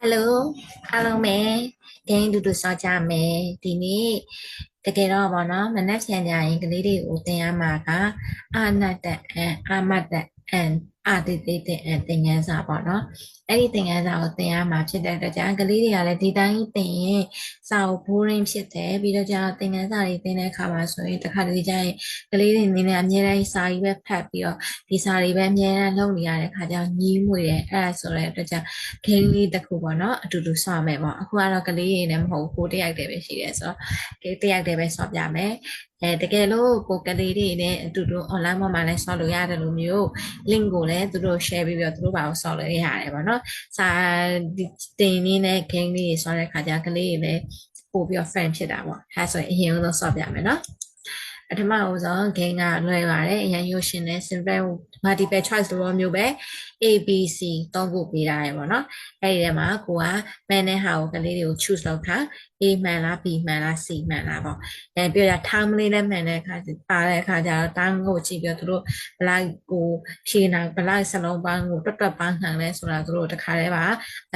Hello, alo mẹ, cái đủ đủ sao cha mẹ, thì ní, cái đó bảo nó, mình nói chuyện dài, cái lý đi ưu tiên mà cả, nè, mà tình nghe sao bảo nó, ấy tình nghe sao tình mà chết đại cha, cái lý đi là thì đang tình, sao bố em chết thế, bây giờ cha tình nghe sao thì tình nghe khá mà rồi, tất cả đi chơi, cái lý đi nên làm như này sai về phép bây giờ, thì sai đi về như này lâu đi à, khá là nhiều người đấy, rồi đại cha ခင်းလေးတစ်ခုပေါ့နော်အတူတူဆော့မယ်ပေါ့အခုကတော့ကလေးရင်းနဲ့မဟုတ်ကိုတယောက်တည်းပဲရှိတယ်ဆိုတော့တယောက်တည်းပဲဆော့ပြမယ်တကယ်လို့ကိုကလေးတွေနဲ့အတူတူ online ပေါ်မှာလည်းဆော့လို့ရတယ်လို့မျိုး link ကိုလည်းသူတို့ share ပြီးတော့သူတို့ဘာလို့ဆော့လို့ရတယ်ပေါ့နော်စာတင်နေနဲ့ခင်းလေးဆော့တဲ့ခါကျကလေးတွေလည်းပို့ပြီးတော့ fan ဖြစ်တာပေါ့အဲဆိုရင်အရင်ဆုံးဆော့ပြမယ်နော်ပထမဦးဆုံး game ကလွယ်ပါတယ်အရင်ရုပ်ရှင်နဲ့ simple multiple choice လိုမျိုးပဲ A B C သုံးခုပေးထားရပါတော့အဲ့ဒီထဲမှာကိုကမှန်တဲ့ဟာကိုကလေးတွေကို choose လုပ်ထား A မှန်လား B မှန်လား C မှန်လားပေါ့ပြီးတော့ time လေးလည်းမှန်တဲ့အခါပါတဲ့အခါကျတော့ time ကိုကြည့်ပြီးတော့သူတို့ဘလိုက်ကိုဖြေနိုင်ဘလိုက်စလုံးပန်းကိုတွတ်တွတ်ပန်းနိုင်လဲဆိုတာသူတို့တခါတည်းပါ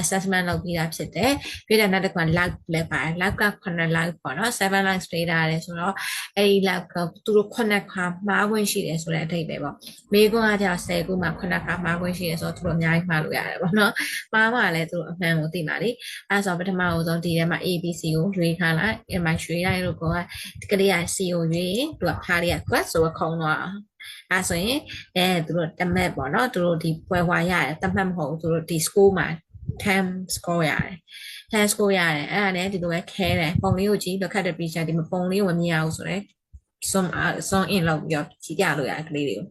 assessment လုပ်ပြီးတာဖြစ်တယ်ပြီးတော့နောက်တစ်ခါ like လည်းပါတယ် like က9 like ပေါ့နော်7 likes ပေးထားတယ်ဆိုတော့အဲ့ဒီ like ကသူတို့9ခါမှားခွင့်ရှိတယ်ဆိုတဲ့အထိပ္ပယ်ပေါ့မိကွန်းကကြာ10ခုမှာ9ခါမှားခွင့်ရှိတယ်ဆိုတော့သူတို့အများကြီးမှားလို့ရတယ်ပေါ့နော်မှားမှလည်းသူတို့အမှန်ကိုသိမှာလေအဲဆိုပထမဦးဆုံးဒီထဲမှာ ABC ကိုရွေးထားလိုက်အဲ့မှာရွေးလိုက်လို့ကိုကကလေးက C ကိုရွေးသူကဖားလေးက quest ဆိုတော့ခုံတော့အဲဆိုရင်သူတို့တမက်ပေါ့နော်သူတို့ဒီပွဲဝါရတယ်တမက်မဟုတ်သူတို့ဒီ score မှာ 10 score ရတယ်10 score ရတယ်အဲ့ဒါနဲ့ဒီလိုပဲခဲတယ်ပုံလေးကိုကြည့်တော့ခက်တဲ့ picture ဒီမှာပုံလေးကိုမမြင်အောင်ဆိုတော့ zoom in လောက်ပြီးတော့ကြည့်ကြလို့ရတယ်ကလေးတွေကို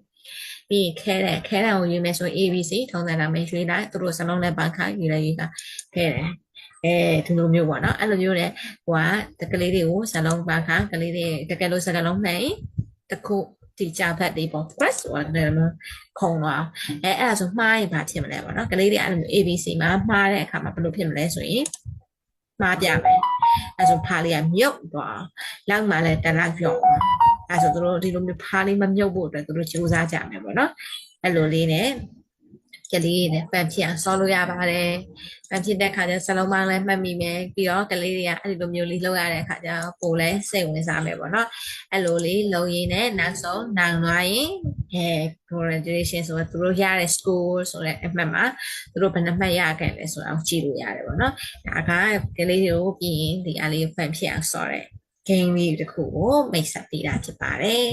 ပြီးခဲတယ်ကိုရွေးမယ်ဆိုရင် ABC ထုံးစံတာမယ်ရွေးလိုက်သူတို့စလုံးနဲ့ပန်းခါရွေးလိုက်ခဲတယ်ဒီလိုမျိုးပေါ့နော်အဲ့လိုမျိုးနဲ့ဟိုကကလေးတွေကိုစလုံးပန်းခါကလေးတွေတကယ်လို့စကလုံးမှန်တခုဒီကြဖတ်လေးပေါ့ press ဆိုတာခုံတော့အဲ့ဒါဆိုမှားရင်ဘာဖြစ်မလဲပေါ့နော်ကလေးတွေအဲ့လိုမျိုး ABC မှာမှားတဲ့အခါမှာဘယ်လိုဖြစ်မလဲဆိုရင်မှားပြမယ်အဲ့ဆိုဖားလေးကမြုပ်သွားလောက်မှလည်းတက်လောက်ပြော့အဲဆိုသူတို့ဒီလိုမျိုးဖားလေးမမြုပ်ဖို့အတွက်သူတို့ကြိုးစားကြမယ်ပေါ့နော်အဲ့လိုလေးနဲ့ကလေးနဲ့ပန်ဖြစ်အောင်ဆောလို့ရပါတယ်ပန်ဖြစ်တဲ့ခါကျစလုံးပေါင်းလည်းမှတ်မိမယ်ပြီးတော့ကလေးတွေကအဲ့ဒီလိုမျိုးလေးလုပ်ရတဲ့ခါကျပိုလည်းစိတ်ဝင်စားမယ်ပေါ့နော်အဲ့လိုလေးလုပ်ရင်းနဲ့နောက်ဆုံးနိုင်သွားရင်congratulation ဆိုတော့သူတို့ရတဲ့ score ဆိုတဲ့အမှတ်မှာသူတို့ဘယ်နှမှတ်ရခဲ့လဲဆိုတာကိုကြည့်လို့ရတယ်ပေါ့နော်ဒါကကလေးတွေကိုပြီးရင်ဒီအားလေးဖန်ဖြစ်အောင်ဆောတယ်game လေးတစ်ခုကိုမိတ်ဆက်ပေးတာဖြစ်ပါတယ်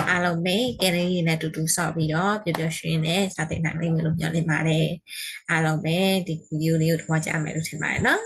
အားလုံးပဲကလေးတွေနဲ့တူတူဆော့ပြီးတော့ပျော်ပျော်ရွှင်နဲ့စာသင်နိုင်လိမ့်မယ်လို့ပြောနေပါတယ်အားလုံးပဲဒီဗီဒီယိုလေးကိုထောက်ကြမယ်လို့ထင်ပါတယ်နော်